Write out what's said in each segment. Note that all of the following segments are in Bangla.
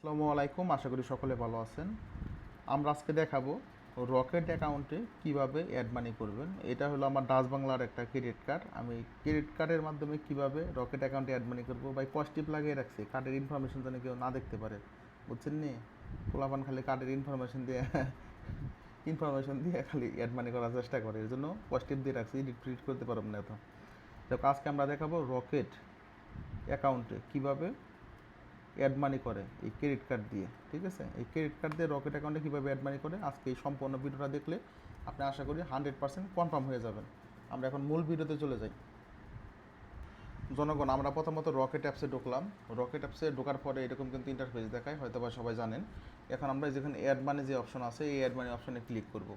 আসসালামু আলাইকুম, আশা করি সকলে ভালো আছেন। আমরা আজকে দেখাবো রকেট অ্যাকাউন্টে কিভাবে অ্যাড মানি করবেন। এটা হলো আমার ডাচ বাংলার একটা ক্রেডিট কার্ড। আমি ক্রেডিট কার্ডের মাধ্যমে কিভাবে রকেট অ্যাকাউন্টে অ্যাড মানি করবো, বা পজিটিভ লাগিয়ে রাখছি কার্ডের ইনফরমেশন যেন কেউ না দেখতে পারে, বুঝছেন নি? পোলাপান খালি কার্ডের ইনফরমেশন দিয়ে খালি অ্যাড মানি করার চেষ্টা করে, এর জন্য পজিটিভ দিয়ে রাখছি, এডিট ফিডিট করতে পারবো না এত। তো আজকে আমরা দেখাবো রকেট অ্যাকাউন্টে কিভাবে অ্যাড মানি করে এই ক্রেডিট কার্ড দিয়ে। ঠিক আছে, এই ক্রেডিট কার্ড দিয়ে রকেট অ্যাকাউন্টে কীভাবে অ্যাড মানি করে আজকে এই সম্পূর্ণ ভিডিওটা দেখলে আপনি আশা করি 100% কনফার্ম হয়ে যাবেন। আমরা এখন মূল ভিডিওতে চলে যাই। জনগণ, আমরা প্রথমত রকেট অ্যাপসে ঢুকলাম। রকেট অ্যাপসে ঢোকার পরে এরকম কিন্তু ইন্টারফেস দেখায়, হয়তো বা সবাই জানেন। এখন আমরা যেখানে অ্যাড মানি যে অপশন আছে, এই অ্যাড মানি অপশনে ক্লিক করব।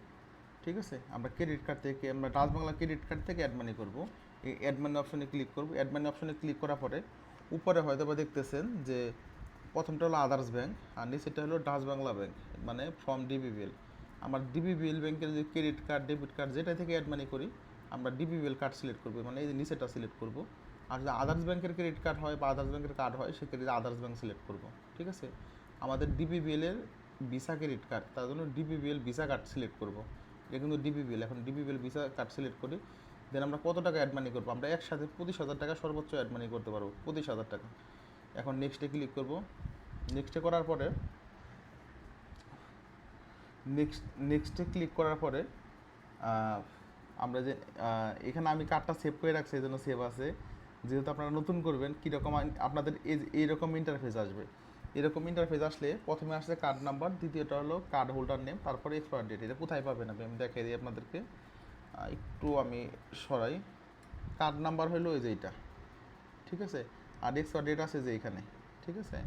ঠিক আছে, আমরা ক্রেডিট কার্ড থেকে, আমরা ডাচ বাংলা ক্রেডিট কার্ড থেকে অ্যাড মানি করবো। এই অ্যাড মানি অপশনে ক্লিক করব। অ্যাড মানি অপশনে ক্লিক করার পরে উপরে হয়তো বা দেখতেছেন যে প্রথমটা হলো আদার্স ব্যাংক, আর নিচেটা হলো ডাচ বাংলা ব্যাংক, মানে ফ্রম ডিবিবিএল। আমার ডিবিবিএল ব্যাংকের যে ক্রেডিট কার্ড, ডেবিট কার্ড যেটা থেকে অ্যাড মানি করি, আমরা ডিবিবিএল কার্ড সিলেক্ট করবো, মানে এই যে নিচেটা সিলেক্ট করব। আর যদি আদার্স ব্যাংকের ক্রেডিট কার্ড হয় বা আদার্স ব্যাংকের কার্ড হয়, সেক্ষেত্রে আদার্স ব্যাংক সিলেক্ট করব। ঠিক আছে, আমাদের ডিবিবিএলের ভিসা ক্রেডিট কার্ড, তার জন্য ডিবিবিএল ভিসা কার্ড সিলেক্ট করব। এটা কিন্তু ডিবিবিএল, এখন ডিবিবিএল ভিসা কার্ড সিলেক্ট করি। দেন আমরা কত টাকা অ্যাড মানি করবো, আমরা একসাথে 25,000 টাকা সর্বোচ্চ অ্যাড মানি করতে পারবো, 25,000 টাকা। এখন নেক্সটে ক্লিক করব। নেক্সটে করার পরে নেক্সটে ক্লিক করার পরে আমরা যে এখানে আমি কার্ডটা সেভ করে রাখছি, এই জন্য সেভ আছে। যেহেতু আপনারা নতুন করবেন, কীরকম আপনাদের এইরকম ইন্টারফেস আসবে। এরকম ইন্টারফেস আসলে প্রথমে আসছে কার্ড নাম্বার, দ্বিতীয়টা হলো কার্ড হোল্ডার নেম, তারপরে এক্সপায়ার ডেট। এটা কোথায় পাবেন আমি দেখাই দিই আপনাদেরকে। একটু আমি সরাই। কার্ড নাম্বার হলো এই যে এইটা, ঠিক আছে। আর এক্সপায়ার ডেট আছে যে এইখানে, ঠিক আছে।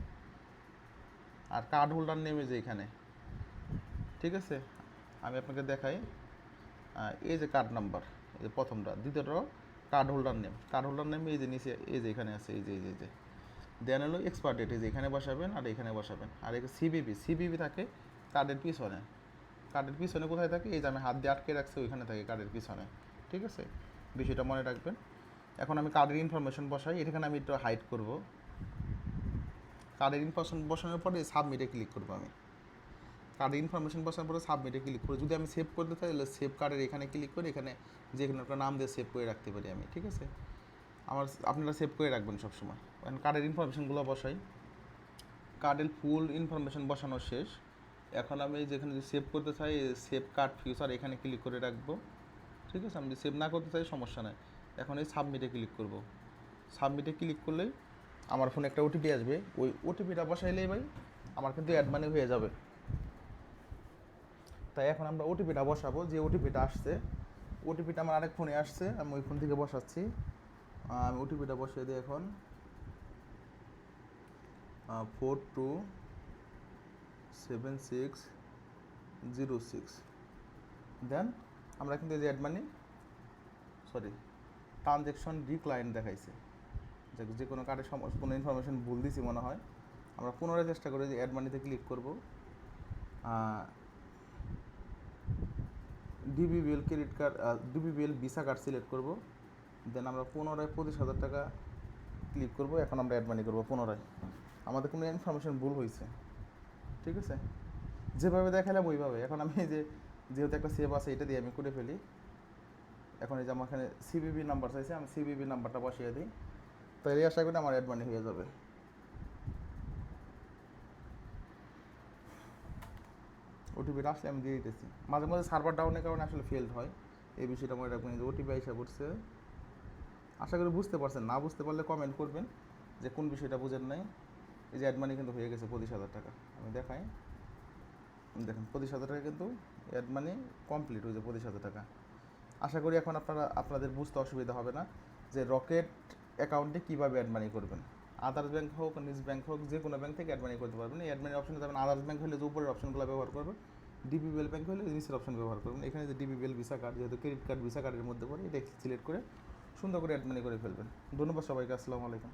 আর কার্ড হোল্ডার নেম এই যে এইখানে, ঠিক আছে। আমি আপনাকে দেখাই। এই যে কার্ড নাম্বার, এই যে প্রথমটা, দ্বিতীয়টা card holder name. Card holder name এই যে নিচে, এই যে এখানে আছে, এই যে দেন হলো এক্সপায়ার ডেট, এই যে এখানে বসাবেন আর এখানে বসাবেন। আর এই সিবিবি থাকে কার্ডের পিছনে। কার্ডের পিছনে কোথায় থাকে, এই যে আমি হাত দিয়ে আটকে রাখছি, ওইখানে থাকে কার্ডের পিছনে। ঠিক আছে, বিষয়টা মনে রাখবেন। এখন আমি কার্ডের ইনফরমেশন বসাই, এখানে আমি একটু হাইড করব। কার্ডের ইনফরমেশন বসানোর পরে সাবমিটে ক্লিক করবো। আমি কার্ডের ইনফরমেশন বসানোর পরে সাবমিটে ক্লিক করে, যদি আমি সেভ করতে চাই তাহলে সেভ কার্ডের এখানে ক্লিক করে, এখানে যে কোনো একটা নাম দিয়ে সেভ করে রাখতে পারি আমি। ঠিক আছে, আপনারা সেভ করে রাখবেন সবসময়। এখন কার্ডের ইনফরমেশনগুলো বসাই। কার্ডের ফুল ইনফরমেশন বসানো শেষ। এখন আমি যেখানে সেভ করতে চাই, সেভ কার্ড ফিউচার, এখানে ক্লিক করে রাখবো। ঠিক আছে, আমি সেভ না করতে চাই সমস্যা নেই। এখন এই সাবমিটে ক্লিক করব। সাবমিটে ক্লিক করলেই আমার ফোনে একটা ওটিপি আসবে, ওই ওটিপিটা বসাইলেই ভাই আমার কিন্তু অ্যাড মানি হয়ে যাবে। তাই এখন আমরা ওটিপিটা বসাবো। যে ওটিপিটা আসছে, ওটিপিটা আমার আরেক ফোনে আসছে, আমি ওই ফোন থেকে বসাচ্ছি। আমি ওটিপিটা বসিয়ে দিই এখন, 427606। দেন আমরা কিন্তু এই যে add money, sorry, transaction decline দেখাইছে, যে কোনো কার্ডের কোনো ইনফরমেশন ভুল দিছি মনে হয়। আমরা পুনরায় চেষ্টা করি যে অ্যাড মানিতে ক্লিক করব। DBBL credit card, DBBL visa card select করব। দেন আমরা পুনরায় 25,000 টাকা ক্লিক করব। এখন আমরা অ্যাড মানি করবো পুনরায়। আমাদের কোনো ইনফরমেশন ভুল হয়েছে, ঠিক আছে। যেভাবে দেখালাম ওইভাবে। এখন আমি এই যে, যেহেতু একটা সেভ আছে, এটা দিয়ে আমি করে ফেলি। এখন এই যে আমার এখানে সিবিবি নাম্বার চাইছে, আমি সিবিবি নাম্বারটা বসিয়ে দিই। তাই আশা করি আমার অ্যাড মানি হয়ে যাবে। ওটিপিটা আসলে আমি দিয়ে দিতেছি। মাঝে মাঝে সার্ভার ডাউনের কারণে আসলে ফেলড হয়, এই বিষয়টা মনে রাখবেন। যে ওটিপি আইসা করছে, আশা করি বুঝতে পারছেন। না বুঝতে পারলে কমেন্ট করবেন যে কোন বিষয়টা বুঝেন নাই। এই যে অ্যাড মানি কিন্তু হয়ে গেছে 25,000 টাকা। আমি দেখাই, দেখেন 25,000 টাকা কিন্তু অ্যাড মানি কমপ্লিট হয়েছে, 25,000 টাকা। আশা করি এখন আপনাদের বুঝতে অসুবিধা হবে না যে রকেট অ্যাকাউন্টে কীভাবে অ্যাড মানি করবেন। আদার্স ব্যাংক হোক, নিজ ব্যাংক হোক, যে কোনো ব্যাংক থেকে অ্যাড মানি করতে পারবেন। এই অ্যাড মানি অপশনে যাবেন। আদার্স ব্যাংক হলে যে উপরের অপশনগুলো ব্যবহার করবেন, ডিবিবিএল ব্যাংক হলে নিচের অপশন ব্যবহার করবেন। এখানে যে ডিবিবিএল ভিসা কার্ড, যেহেতু ক্রেডিট কার্ড ভিসা কার্ডের মধ্যে পড়ে, এটা সিলেক্ট করে সুন্দর করে অ্যাড মানি করে ফেলবেন। ধন্যবাদ সবাইকে, আসসালামু আলাইকুম।